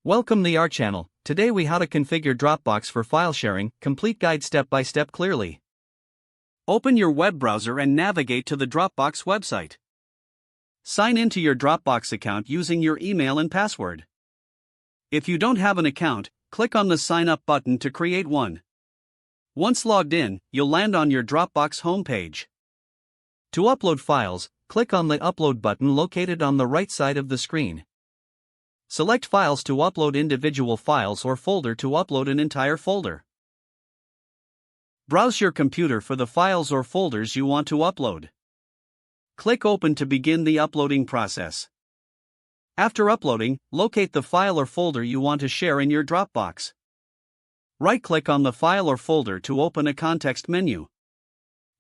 Welcome to our channel. Today we how to configure Dropbox for file sharing, complete guide step by step clearly. Open your web browser and navigate to the Dropbox website. Sign into your Dropbox account using your email and password. If you don't have an account, click on the sign up button to create one. Once logged in, you'll land on your Dropbox homepage. To upload files, click on the upload button located on the right side of the screen. Select files to upload individual files or folder to upload an entire folder. Browse your computer for the files or folders you want to upload. Click Open to begin the uploading process. After uploading, locate the file or folder you want to share in your Dropbox. Right-click on the file or folder to open a context menu.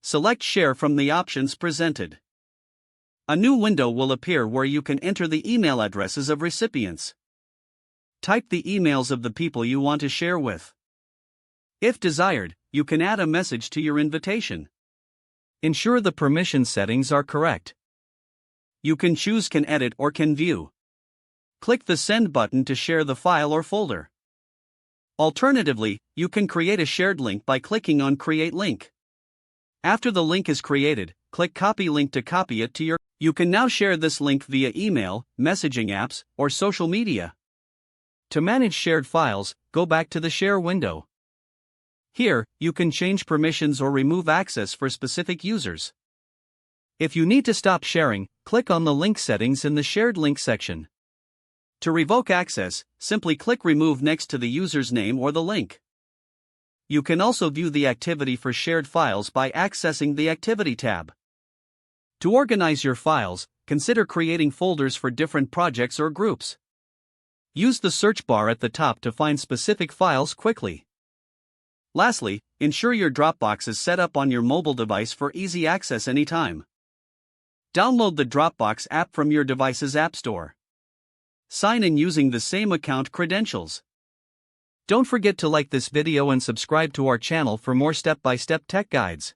Select Share from the options presented. A new window will appear where you can enter the email addresses of recipients. Type the emails of the people you want to share with. If desired, you can add a message to your invitation. Ensure the permission settings are correct. You can choose Can Edit or Can View. Click the Send button to share the file or folder. Alternatively, you can create a shared link by clicking on Create Link. After the link is created, click Copy Link to copy it to your. You can now share this link via email, messaging apps, or social media. To manage shared files, go back to the Share window. Here, you can change permissions or remove access for specific users. If you need to stop sharing, click on the link settings in the Shared Link section. To revoke access, simply click Remove next to the user's name or the link. You can also view the activity for shared files by accessing the Activity tab. To organize your files, consider creating folders for different projects or groups. Use the search bar at the top to find specific files quickly. Lastly, ensure your Dropbox is set up on your mobile device for easy access anytime. Download the Dropbox app from your device's App Store. Sign in using the same account credentials. Don't forget to like this video and subscribe to our channel for more step-by-step tech guides.